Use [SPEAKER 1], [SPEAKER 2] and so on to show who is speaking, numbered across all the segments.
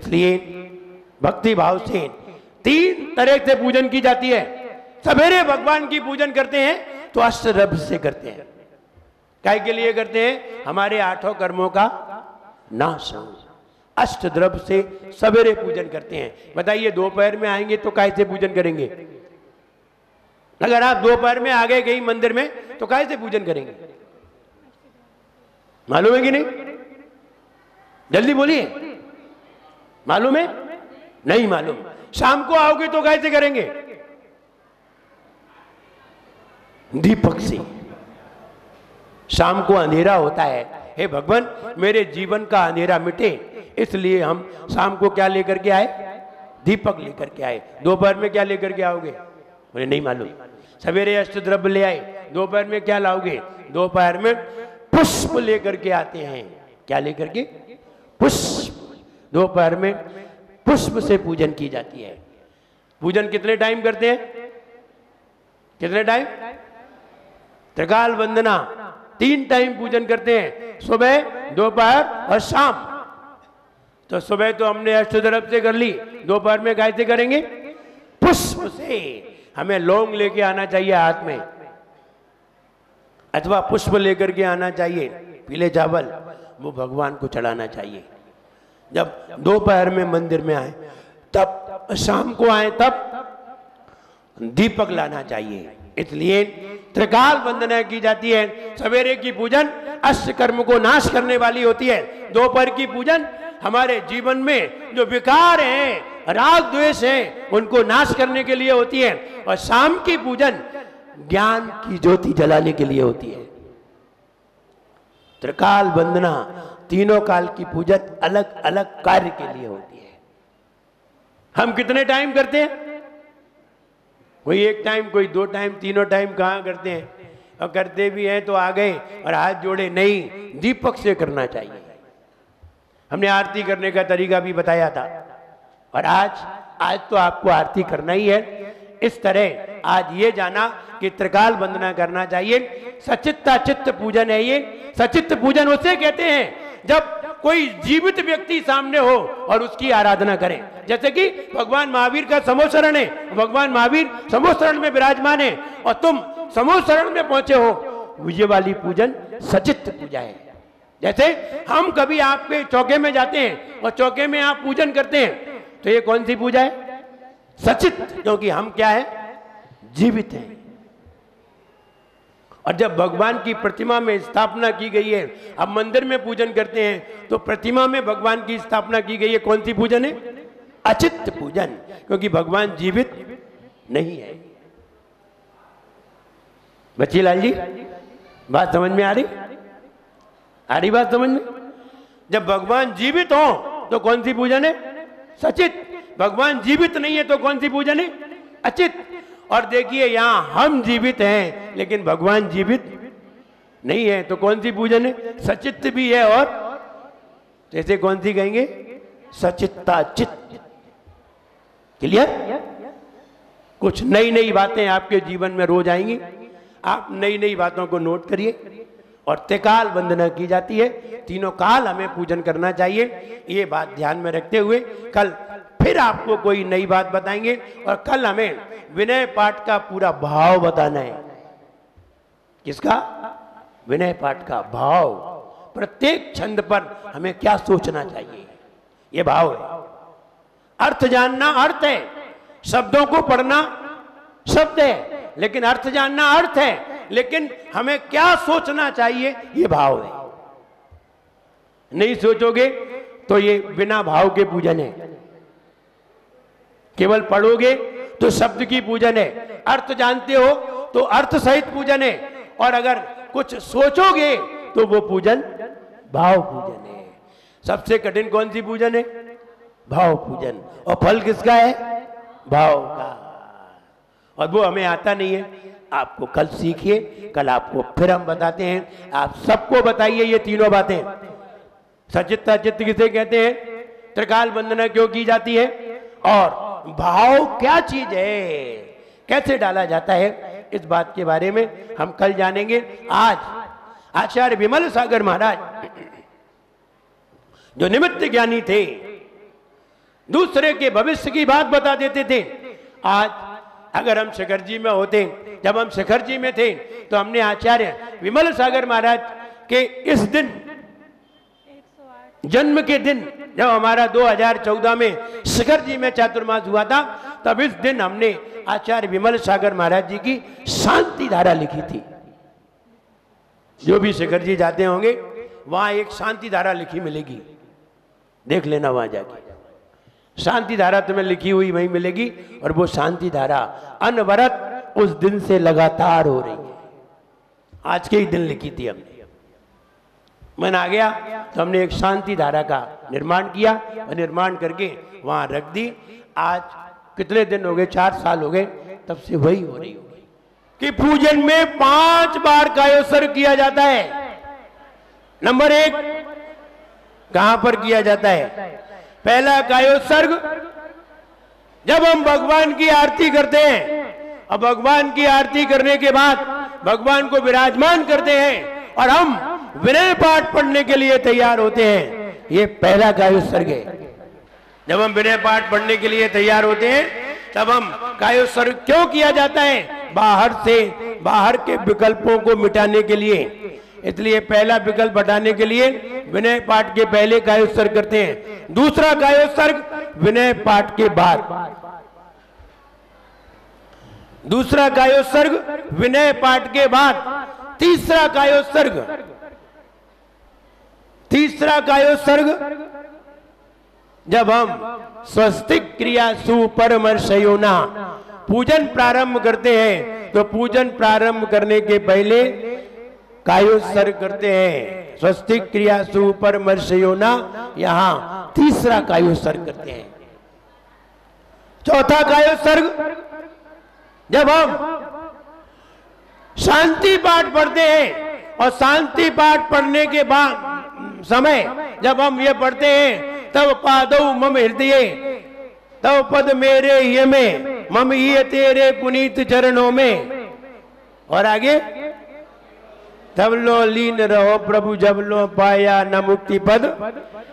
[SPEAKER 1] इसलिए भक्ति भाव से 3 तरह से पूजन की जाती है। सवेरे भगवान की पूजन करते हैं तो अष्टद्रव्य से करते हैं। काय के लिए करते हैं? हमारे 8 कर्मों का नाश हो। अष्टद्रव्य से सवेरे पूजन करते हैं। बताइए दोपहर में आएंगे तो काय से पूजन करेंगे? अगर आप दोपहर में आ गए कहीं मंदिर में तो काय से पूजन करेंगे? मालूम है कि नहीं? जल्दी बोलिए, मालूम है? नहीं मालूम। शाम को आओगे तो काय से करेंगे? दीपक से। शाम को अंधेरा होता है, हे भगवान मेरे जीवन का अंधेरा मिटे, इसलिए हम शाम को क्या लेकर के आए? दीपक लेकर के आए। दोपहर में क्या लेकर के आओगे? मुझे नहीं मालूम। सवेरे अष्टद्रव्य ले आए, दोपहर में क्या लाओगे? दोपहर में पुष्प लेकर के आते हैं। क्या लेकर के? पुष्प। दोपहर में पुष्प से पूजन की जाती है। पूजन कितने टाइम करते हैं? कितने टाइम? त्रिकाल वंदना 3 टाइम पूजन करते हैं, सुबह, दोपहर और शाम। तो सुबह तो हमने अष्टद्रव्य से कर ली, दोपहर में कैसे करेंगे? पुष्प से। हमें लौंग लेके आना चाहिए हाथ में, अथवा पुष्प लेकर के आना चाहिए, पीले चावल, वो भगवान को चढ़ाना चाहिए। जब दोपहर में मंदिर में आए, तब शाम को आए तब दीपक लाना चाहिए। इसलिए त्रिकाल वंदना की जाती है। सवेरे की पूजन अष्ट कर्म को नाश करने वाली होती है। दोपहर की पूजन हमारे जीवन में जो विकार हैं, राग द्वेष हैं, उनको नाश करने के लिए होती है। और शाम की पूजन ज्ञान की ज्योति जलाने के लिए होती है। त्रिकाल वंदना तीनों काल की पूजन अलग अलग कार्य के लिए होती है। हम कितने टाइम करते हैं? कोई 1 टाइम, कोई 2 टाइम, तीनों टाइम कहाँ करते हैं? और करते भी हैं तो आ गए और हाथ जोड़े नहीं, दीपक से करना चाहिए। हमने आरती करने का तरीका भी बताया था। और आज तो आपको आरती करना ही है। इस तरह आज ये जाना कि त्रिकाल वंदना करना चाहिए। सचित्ता चित्त पूजन है ये। सचित्त पूजन उसे कहते हैं जब कोई जीवित व्यक्ति सामने हो और उसकी आराधना करें। जैसे कि भगवान महावीर का समोशरण है, भगवान महावीर समोशरण में विराजमान है और तुम समोशरण में पहुंचे हो, ये वाली पूजन सचित्त पूजा है। जैसे हम कभी आपके चौके में जाते हैं और चौके में आप पूजन करते हैं, तो ये कौन सी पूजा है? सचित्त, क्योंकि हम क्या है? जीवित हैं। और जब भगवान की प्रतिमा में स्थापना की गई है, अब मंदिर में पूजन करते हैं तो प्रतिमा में भगवान की स्थापना की गई है, कौन सी पूजन है? अचित्त पूजन, क्योंकि भगवान जीवित नहीं है। बच्चीलाल जी, बात समझ में आ रही? आ रही बात समझ में? जब भगवान जीवित हो तो कौन सी पूजन है? सचित। भगवान जीवित नहीं है तो कौन सी पूजन है? अचित। और देखिए यहां हम जीवित हैं लेकिन भगवान जीवित नहीं है, तो कौन सी पूजन है? सचित्त भी है और जैसे कौन सी कहेंगे? सचित्ता चित्त। क्लियर? कुछ नई नई बातें आपके जीवन में रोज आएंगी। आप नई नई बातों को नोट करिए। और त्रिकाल वंदना की जाती है, तीनों काल हमें पूजन करना चाहिए। ये बात ध्यान में रखते हुए कल फिर आपको कोई नई बात बताएंगे। और कल हमें विनय पाठ का पूरा भाव बताना है। किसका? विनय पाठ का भाव। प्रत्येक छंद पर हमें क्या सोचना चाहिए, ये भाव है। अर्थ जानना अर्थ है, शब्दों को पढ़ना शब्द है, लेकिन अर्थ जानना अर्थ है। लेकिन हमें क्या सोचना चाहिए, ये भाव है। नहीं सोचोगे तो ये बिना भाव के पूजन है। केवल पढ़ोगे तो शब्द की पूजन है, अर्थ जानते हो तो अर्थ सहित पूजन है। और अगर कुछ सोचोगे तो वो पूजन भाव पूजन है। सबसे कठिन कौन सी पूजन है? भाव पूजन। और फल किसका है? भाव का। और वो हमें आता नहीं है। आपको कल सीखिए, कल आपको फिर हम बताते हैं। आप सबको बताइए ये तीनों बातें। सचित्ता चित्त किसे कहते हैं? त्रिकाल वंदना क्यों की जाती है? और भाव क्या चीज है, कैसे डाला जाता है, इस बात के बारे में हम कल जानेंगे। आज आचार्य विमल सागर महाराज जो निमित्त ज्ञानी थे, दूसरे के भविष्य की बात बता देते थे। आज अगर हम शिखर जी में होते, जब हम शिखर जी में थे तो हमने आचार्य विमल सागर महाराज के इस दिन, जन्म के दिन, जब हमारा 2014 में शिखर जी में चातुर्मास हुआ था, तब इस दिन हमने आचार्य विमल सागर महाराज जी की शांति धारा लिखी थी। जो भी शिखर जी जाते होंगे वहां एक शांति धारा लिखी मिलेगी, देख लेना वहां जाके। शांति धारा तुम्हें लिखी हुई वहीं मिलेगी, और वो शांति धारा अनवरत उस दिन से लगातार हो रही है। आज के ही दिन लिखी थी हमने। मन आ गया तो हमने एक शांति धारा का निर्माण किया, और निर्माण करके वहां रख दी। आज कितने दिन हो गए, 4 साल हो गए, तब से वही हो रही होगी कि पूजन में 5 बार कायोत्सर्ग किया जाता है। नंबर 1 कहां पर किया जाता है? पहला कायोत्सर्ग जब हम भगवान की आरती करते हैं, और भगवान की आरती करने के बाद भगवान को विराजमान करते हैं और हम विनय पाठ पढ़ने के लिए तैयार होते हैं, ये पहला कायोत्सर्ग है। जब हम विनय पाठ पढ़ने के लिए तैयार होते हैं तब हम कायोत्सर्ग क्यों किया जाता है? बाहर के विकल्पों को मिटाने के लिए। इसलिए पहला विकल्प हटाने के लिए विनय पाठ के पहले कायोत्सर्ग करते हैं। दूसरा कायोत्सर्ग विनय पाठ के बाद। दूसरा कायोत्सर्ग विनय पाठ के बाद। तीसरा कायोत्सर्ग जब हम स्वस्तिक क्रिया सुपरमर्शयोना पूजन प्रारंभ करते हैं, तो पूजन प्रारंभ करने के पहले कायोत्सर्ग करते हैं। स्वस्तिक क्रिया सुपरमर्शयोना, यहां तीसरा कायोत्सर्ग करते हैं। चौथा कायोत्सर्ग जब हम शांति पाठ पढ़ते हैं, और शांति पाठ पढ़ने के बाद समय जब हम ये पढ़ते हैं, तब पादौ मम हृदय, तब पद मेरे ये में, मम ये तेरे पुनीत चरणों में। और आगे, तब लो लीन रहो प्रभु जब लो पाया न मुक्ति पद,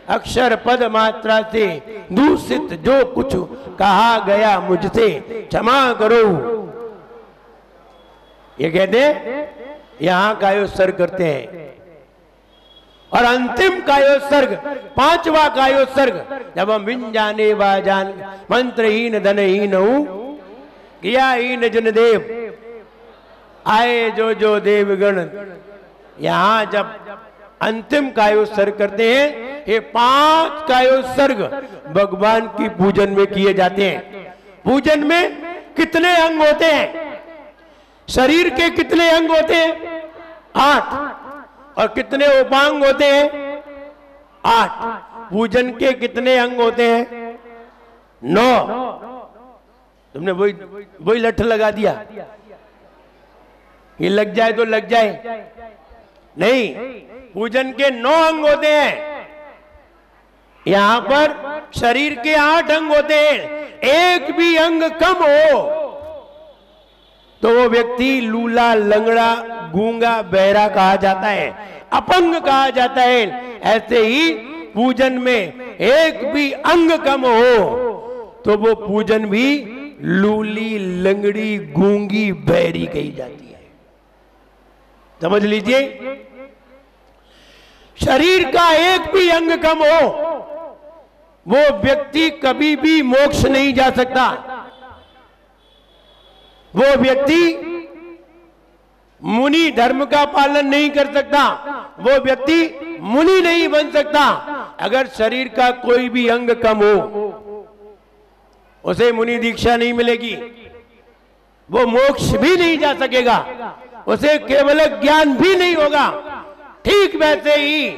[SPEAKER 1] अक्षर पद मात्रा से दूषित जो कुछ कहा गया मुझसे क्षमा करो। ये कहते यहां कायोत्सर्ग करते हैं। और अंतिम कायोत्सर्ग, 5वां कायोत्सर्ग, जब हम बिन जाने बाजान मंत्रहीन धनहीन हूं, क्रियाहीन जन देव आए जो देवगण। यहां जब अंतिम कायोत्सर्ग करते हैं, ये 5 कायोत्सर्ग भगवान की पूजन में किए जाते हैं। पूजन में कितने अंग होते हैं? शरीर के कितने अंग होते हैं? 8। और कितने उपांग होते हैं? 8। पूजन के कितने अंग होते हैं? 9। तुमने वही लठ लगा दिया, ये लग जाए तो लग जाए, नहीं। पूजन के 9 अंग होते हैं। यहां पर शरीर के 8 अंग होते हैं। एक भी अंग कम हो तो वो व्यक्ति लूला, लंगड़ा, गूंगा, बहरा कहा जाता है, अपंग कहा जाता है। ऐसे ही पूजन में एक भी अंग कम हो तो वो पूजन भी लूली, लंगड़ी, गूंगी, बहरी कही जाती है। समझ लीजिए, शरीर का एक भी अंग कम हो वो व्यक्ति कभी भी मोक्ष नहीं जा सकता। वो व्यक्ति मुनि धर्म का पालन नहीं कर सकता, वो व्यक्ति मुनि नहीं बन सकता। अगर शरीर का कोई भी अंग कम हो उसे मुनि दीक्षा नहीं मिलेगी, वो मोक्ष भी नहीं जा सकेगा, उसे केवल ज्ञान भी नहीं होगा। ठीक वैसे ही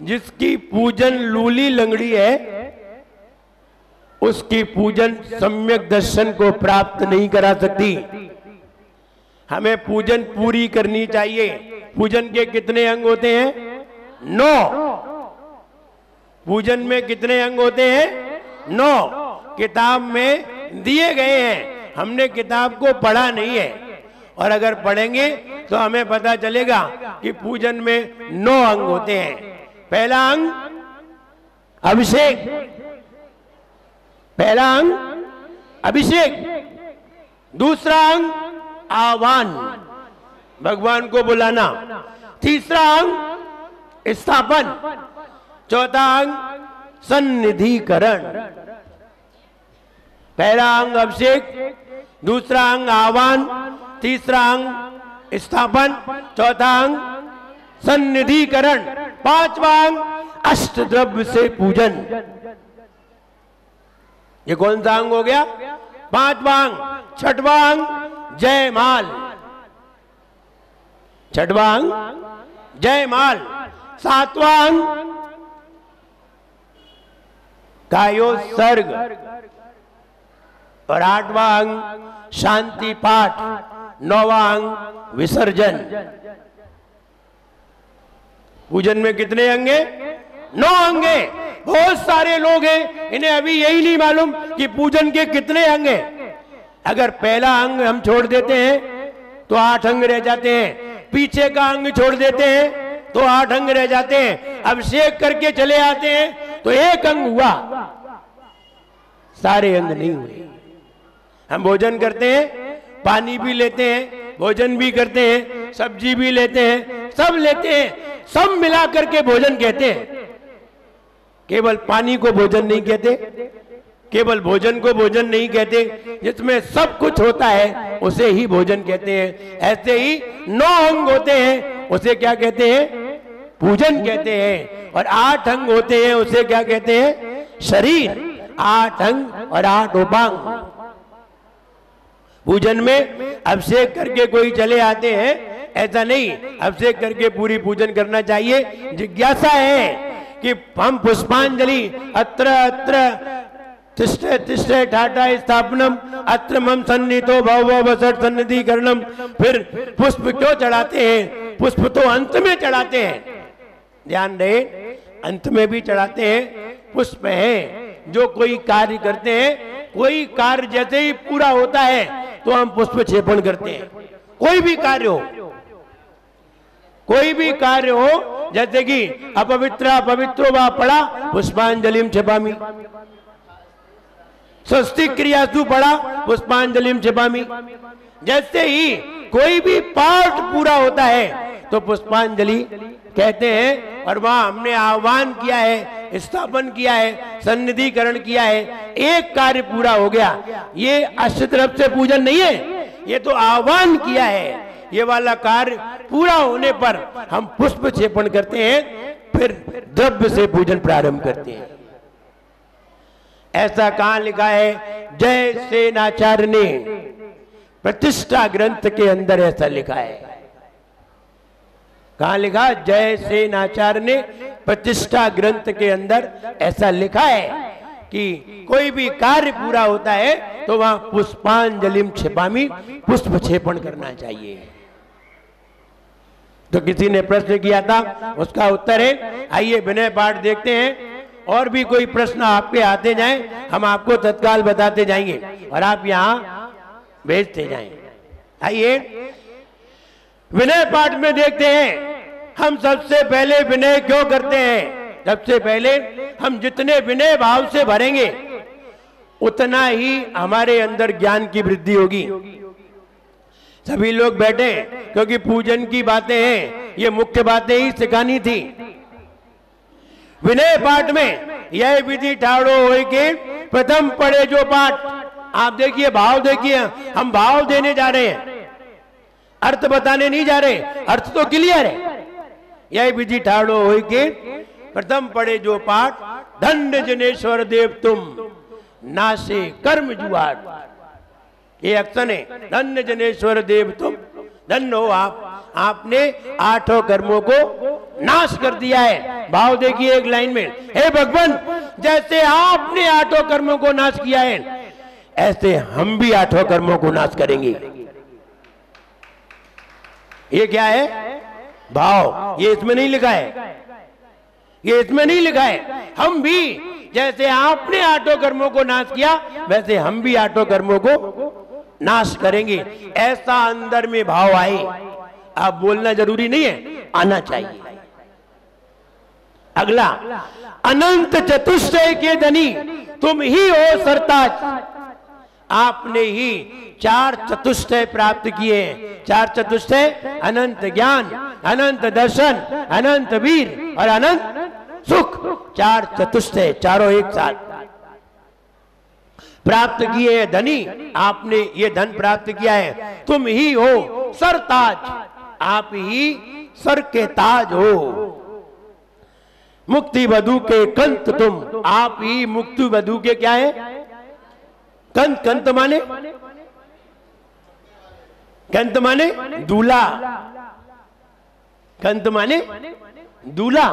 [SPEAKER 1] जिसकी पूजन लूली लंगड़ी है, उसकी पूजन सम्यक दर्शन को प्राप्त नहीं करा सकती। हमें पूजन पूरी करनी चाहिए। पूजन के कितने अंग होते हैं? 9। पूजन में कितने अंग होते हैं? 9। किताब में दिए गए हैं, हमने किताब को पढ़ा नहीं है, और अगर पढ़ेंगे तो हमें पता चलेगा कि पूजन में 9 अंग होते हैं। पहला अंग अभिषेक, पहला अंग अभिषेक, दूसरा अंग आह्वान, भगवान को बुलाना, तीसरा अंग स्थापन, चौथा अंग सन्निधिकरण। पहला अंग अभिषेक, दूसरा अंग आह्वान, तीसरा अंग स्थापन, चौथा अंग सन्निधिकरण, पांचवा अंग अष्टद्रव्य से पूजन। ये कौन सा अंग हो गया? पांचवा अंग। छठवां अंग जयमाल, छठवां अंग जयमाल, सातवां अंग कायोत्सर्ग और आठवां अंग शांति पाठ, नौवां अंग विसर्जन। पूजन में कितने अंगे? 9 अंगे। बहुत सारे लोग हैं, इन्हें अभी यही नहीं मालूम कि पूजन के कितने अंग हैं। अगर पहला अंग हम छोड़ देते हैं तो 8 अंग रह जाते हैं, पीछे का अंग छोड़ देते हैं तो 8 अंग रह जाते हैं, अभिषेक करके चले आते हैं तो 1 अंग हुआ, सारे अंग नहीं हुए। हम भोजन करते हैं, पानी भी लेते हैं, भोजन भी करते हैं, सब्जी भी लेते हैं, सब लेते हैं, सब मिला करके भोजन कहते हैं। केवल पानी को भोजन नहीं कहते, केवल भोजन को भोजन नहीं कहते, जिसमें सब कुछ होता है उसे ही भोजन कहते हैं। ऐसे ही 9 अंग होते हैं, उसे क्या कहते हैं? पूजन कहते हैं। और 8 अंग होते हैं, उसे क्या कहते हैं? शरीर। 8 अंग और 8 उपांग। पूजन में अभिषेक करके कोई चले आते हैं, ऐसा नहीं, अभिषेक करके पूरी पूजन करना चाहिए। जिज्ञासा है कि हम पुष्पांजलि अत्र अत्र तिष्ठे तिष्ठे ठाठा स्थापनम अत्र मम सन्निधो भववसट सन्निधिकरणम। फिर पुष्प क्यों चढ़ाते हैं? पुष्प तो अंत में चढ़ाते हैं, ध्यान रहे, अंत में भी चढ़ाते हैं। पुष्प है, जो कोई कार्य करते हैं, कोई कार्य जैसे ही पूरा होता है तो हम पुष्प क्षेपण करते हैं। कोई भी कार्य हो, कोई भी कार्य हो, जैसे कि अपवित्र पवित्रो वा पड़ा पुष्पांजलिम क्षिपामि, स्वस्तिक क्रियासु पड़ा पुष्पांजलिम क्षिपामि। जैसे ही कोई भी पाठ पूरा होता है तो पुष्पांजलि कहते हैं। और वहां हमने आह्वान किया है, स्थापन किया है, सन्निधिकरण किया है, एक कार्य पूरा हो गया। ये अष्टद्रव्य से पूजन नहीं है, ये तो आह्वान किया है। ये वाला कार्य पूरा होने पर हम पुष्प क्षेपण करते हैं, फिर द्रव्य से पूजन प्रारंभ करते हैं। ऐसा कहां लिखा है? जय सेनाचार्य ने प्रतिष्ठा ग्रंथ के अंदर ऐसा लिखा है। कहां लिखा? जय सेनाचार्य ने प्रतिष्ठा ग्रंथ के अंदर ऐसा लिखा है कि कोई भी कार्य पूरा होता है तो वहां पुष्पांजलिम क्षिपामि, पुष्प क्षेपण करना चाहिए। तो किसी ने प्रश्न किया था, उसका उत्तर है, आइए विनय पाठ देखते हैं। और भी कोई प्रश्न आपके आते जाएं, हम आपको तत्काल बताते जाएंगे और आप यहां भेजते जाएं। आइए विनय पाठ में देखते हैं, हम सबसे पहले विनय क्यों करते हैं? सबसे पहले हम जितने विनय भाव से भरेंगे उतना ही हमारे अंदर ज्ञान की वृद्धि होगी। सभी लोग बैठे क्योंकि पूजन की बातें हैं, ये मुख्य बातें ही सिखानी थी। विनय पाठ में यह विधि ठाड़ो होय के प्रथम पढ़े जो पाठ, आप देखिए, भाव देखिए, हम भाव देने जा रहे हैं, अर्थ बताने नहीं जा रहे, अर्थ तो क्लियर है। यह विधि ठाड़ो होय के प्रथम पढ़े जो पाठ, धन्य जनेश्वर देव तुम नासे कर्म जुआट। ये अक्सन है, धन्य जनेश्वर देव तुम, धन्य हो आप, आपने 8 कर्मों को नाश कर दिया है। भाव देखिए एक लाइन में, हे भगवान, जैसे आपने 8 कर्मों को नाश किया है, ऐसे हम भी 8 कर्मों को नाश करेंगे। ये क्या है? भाव। ये इसमें नहीं लिखा है, ये इसमें नहीं लिखा है। हम भी जैसे आपने 8 कर्मों को नाश किया, वैसे हम भी 8 कर्मों को नाश करेंगे। ऐसा अंदर में भाव आए। आप बोलना जरूरी नहीं है, आना चाहिए। अगला, अनंत चतुष्टय के धनी तुम ही हो सरताज। आपने ही चार चतुष्टय प्राप्त किए हैं। चार चतुष्टय, अनंत ज्ञान, अनंत दर्शन, अनंत वीर और अनंत सुख। चार चतुष्टय, चारों एक साथ प्राप्त किए हैं धनी। आपने ये धन प्राप्त किया है। तुम ही हो सरताज, आप ही सर के ताज हो। मुक्ति वधु के कंत तुम, आप ही मुक्ति वधु के क्या है? कंत। कंत माने, कंत माने दूल्हा। कंत माने दूल्हा।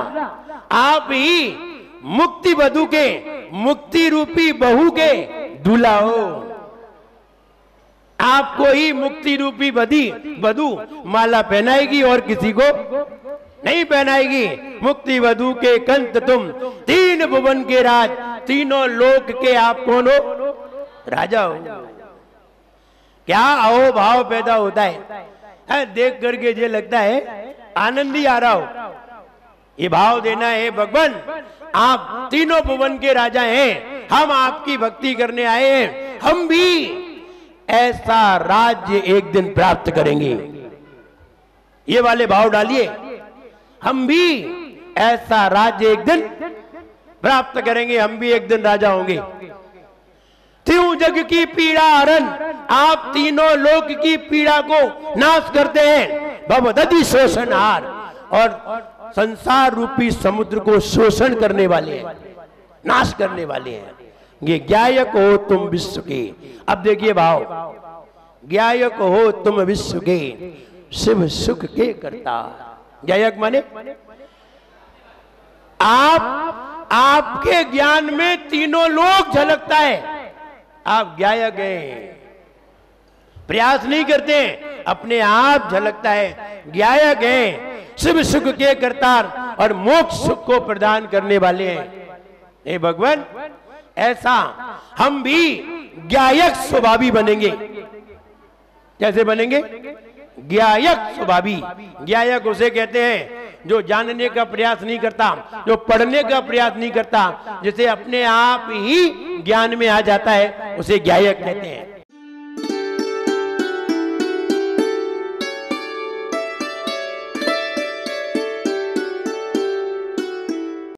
[SPEAKER 1] आप ही मुक्ति वधु के, मुक्ति रूपी बहू के दूल्हा हो। आपको ही मुक्ति रूपी वधु माला पहनाएगी और किसी को नहीं पहनाएगी। मुक्ति वधु के कंत तुम, तीन भुवन के राज, तीनों लोक के आप कौन हो? राजा हो। क्या अहो भाव पैदा होता है देख करके ये लगता है आनंद ही आ रहा हो। ये भाव देना है भगवान, आप तीनों भुवन के राजा हैं, हम आपकी भक्ति करने आए हैं, हम भी ऐसा राज्य एक दिन प्राप्त करेंगे। ये वाले भाव डालिए, हम भी ऐसा राज्य एक दिन प्राप्त करेंगे, हम भी एक दिन राजा होंगे। त्यों जग की पीड़ा हरण, आप तीनों लोक की पीड़ा को नाश करते हैं। भवदधि शोषणहार, और संसार रूपी समुद्र को शोषण करने वाले हैं, नाश करने वाले हैं। ये ज्ञायक हो तुम विश्व के। अब देखिए भाव, ज्ञायक हो तुम विश्व के, शिव सुख के करता। ज्ञायक माने आपके ज्ञान में तीनों लोग झलकता है। आप ज्ञायक हैं, प्रयास नहीं करते, अपने आप झलकता है। ज्ञायक हैं, शिव सुख के करतार और मोक्ष सुख को प्रदान करने वाले हैं। हे भगवान, ऐसा हम भी ज्ञायक स्वभावी बनेंगे। कैसे बनेंगे? ज्ञायक स्वभावी। ज्ञायक उसे कहते हैं जो जानने का प्रयास नहीं करता, जो पढ़ने का प्रयास नहीं करता, जिसे अपने आप ही ज्ञान में आ जाता है, उसे ज्ञायक कहते हैं।